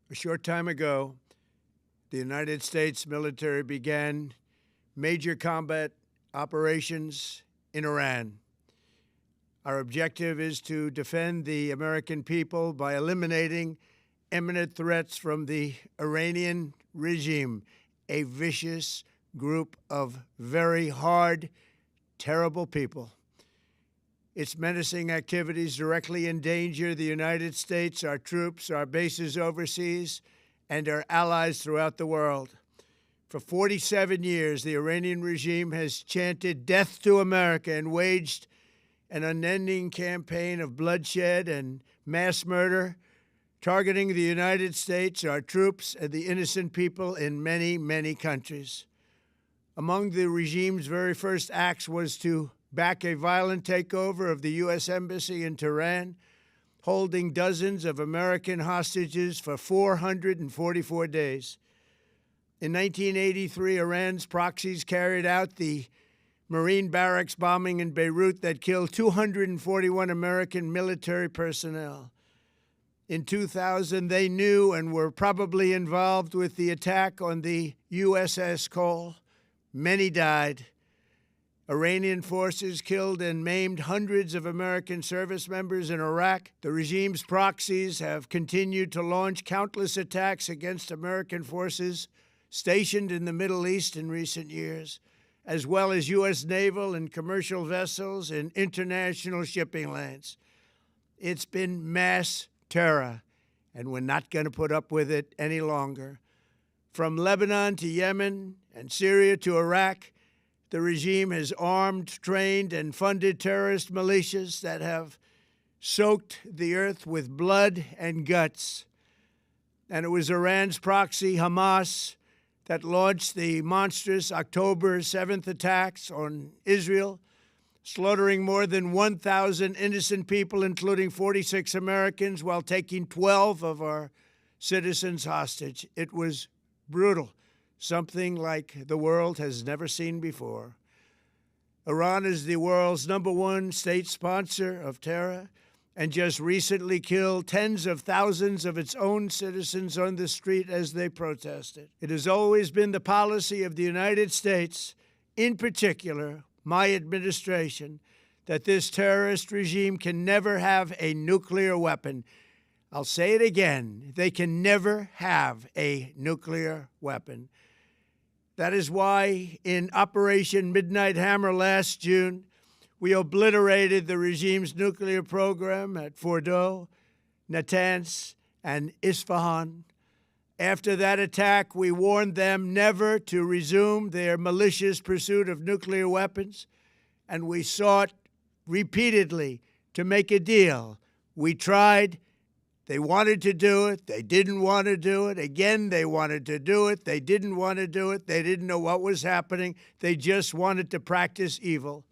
A short time ago, the United States military began major combat operations in Iran. Our objective is to defend the American people by eliminating imminent threats from the Iranian regime, a vicious group of very hard, terrible people. Its menacing activities directly endanger the United States, our troops, our bases overseas, and our allies throughout the world. For 47 years, the Iranian regime has chanted death to America and waged an unending campaign of bloodshed and mass murder, targeting the United States, our troops, and the innocent people in many, many countries. Among the regime's very first acts was to back a violent takeover of the U.S. Embassy in Tehran, holding dozens of American hostages for 444 days. In 1983, Iran's proxies carried out the Marine barracks bombing in Beirut that killed 241 American military personnel. In 2000, they knew and were probably involved with the attack on the USS Cole. Many died. Iranian forces killed and maimed hundreds of American service members in Iraq. The regime's proxies have continued to launch countless attacks against American forces stationed in the Middle East in recent years, as well as U.S. naval and commercial vessels and international shipping lanes. It's been mass terror, and we're not going to put up with it any longer. From Lebanon to Yemen and Syria to Iraq, the regime has armed, trained, and funded terrorist militias that have soaked the earth with blood and guts. And it was Iran's proxy, Hamas, that launched the monstrous October 7th attacks on Israel, slaughtering more than 1,000 innocent people, including 46 Americans, while taking 12 of our citizens hostage. It was brutal, something like the world has never seen before. Iran is the world's #1 state sponsor of terror and just recently killed tens of thousands of its own citizens on the street as they protested. It has always been the policy of the United States, in particular, my administration, that this terrorist regime can never have a nuclear weapon. I'll say it again, they can never have a nuclear weapon. That is why in Operation Midnight Hammer last June, we obliterated the regime's nuclear program at Fordow, Natanz, and Isfahan. After that attack, we warned them never to resume their malicious pursuit of nuclear weapons, and we sought repeatedly to make a deal. We tried. They wanted to do it. They didn't want to do it. Again, they wanted to do it. They didn't want to do it. They didn't know what was happening. They just wanted to practice evil.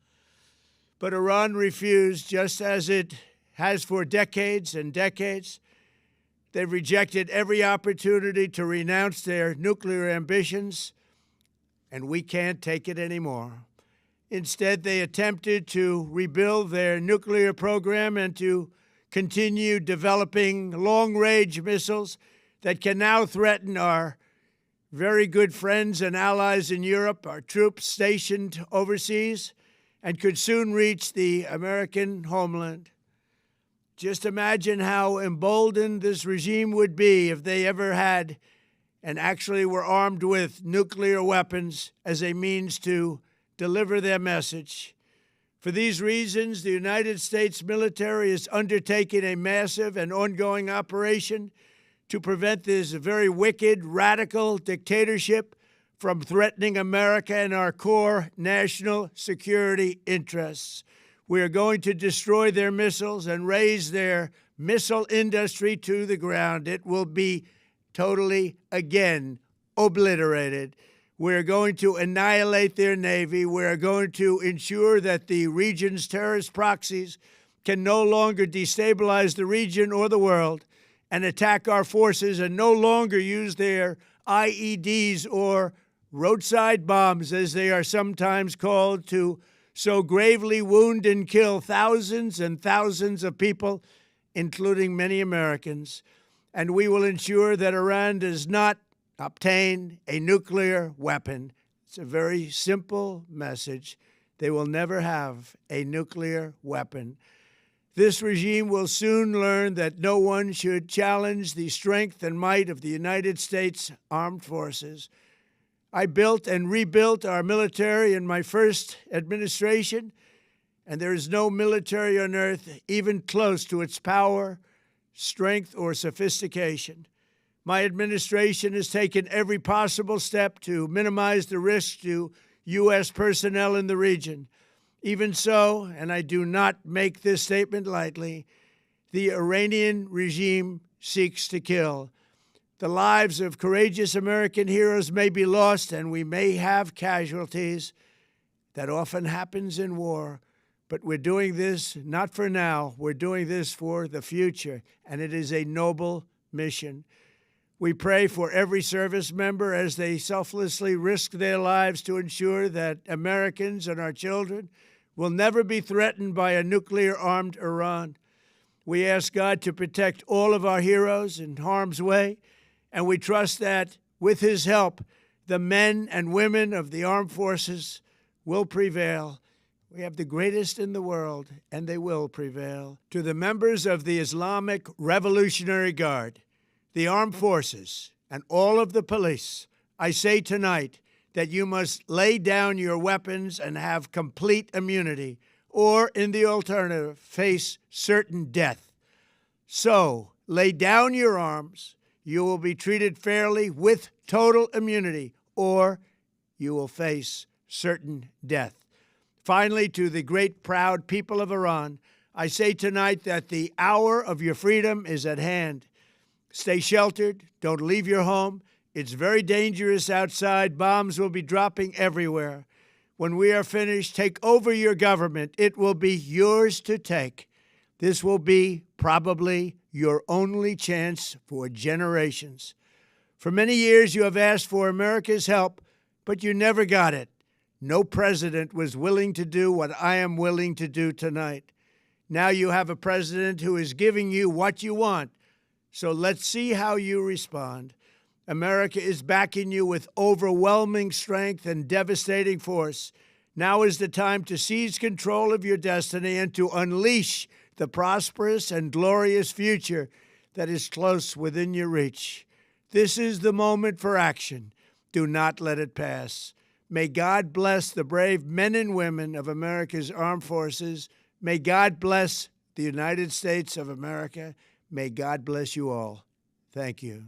But Iran refused, just as it has for decades and decades. They've rejected every opportunity to renounce their nuclear ambitions, and we can't take it anymore. Instead, they attempted to rebuild their nuclear program and to continue developing long-range missiles that can now threaten our very good friends and allies in Europe, our troops stationed overseas, and could soon reach the American homeland. Just imagine how emboldened this regime would be if they ever had and actually were armed with nuclear weapons as a means to deliver their message. For these reasons, the United States military is undertaking a massive and ongoing operation to prevent this very wicked, radical dictatorship from threatening America and our core national security interests. We are going to destroy their missiles and raise their missile industry to the ground. It will be totally, again, obliterated. We're going to annihilate their Navy. We're going to ensure that the region's terrorist proxies can no longer destabilize the region or the world and attack our forces and no longer use their IEDs or roadside bombs, as they are sometimes called, to so gravely wound and kill thousands and thousands of people, including many Americans. and we will ensure that Iran does not obtain a nuclear weapon. It's a very simple message. They will never have a nuclear weapon. This regime will soon learn that no one should challenge the strength and might of the United States Armed Forces. I built and rebuilt our military in my first administration, and there is no military on earth even close to its power, strength, or sophistication. My administration has taken every possible step to minimize the risk to U.S. personnel in the region. Even so, and I do not make this statement lightly, the Iranian regime seeks to kill. The lives of courageous American heroes may be lost, and we may have casualties. That often happens in war. But we're doing this not for now. We're doing this for the future, and it is a noble mission. We pray for every service member as they selflessly risk their lives to ensure that Americans and our children will never be threatened by a nuclear-armed Iran. We ask God to protect all of our heroes in harm's way, and we trust that, with His help, the men and women of the armed forces will prevail. We have the greatest in the world, and they will prevail. To the members of the Islamic Revolutionary Guard, the armed forces, and all of the police, I say tonight that you must lay down your weapons and have complete immunity, or, in the alternative, face certain death. So, lay down your arms. You will be treated fairly with total immunity, or you will face certain death. Finally, to the great proud people of Iran, I say tonight that the hour of your freedom is at hand. Stay sheltered. Don't leave your home. It's very dangerous outside. Bombs will be dropping everywhere. When we are finished, take over your government. It will be yours to take. This will be probably your only chance for generations. For many years, you have asked for America's help, but you never got it. No president was willing to do what I am willing to do tonight. Now you have a president who is giving you what you want. So let's see how you respond. America is backing you with overwhelming strength and devastating force. Now is the time to seize control of your destiny and to unleash the prosperous and glorious future that is close within your reach. This is the moment for action. Do not let it pass. May God bless the brave men and women of America's armed forces. May God bless the United States of America. May God bless you all. Thank you.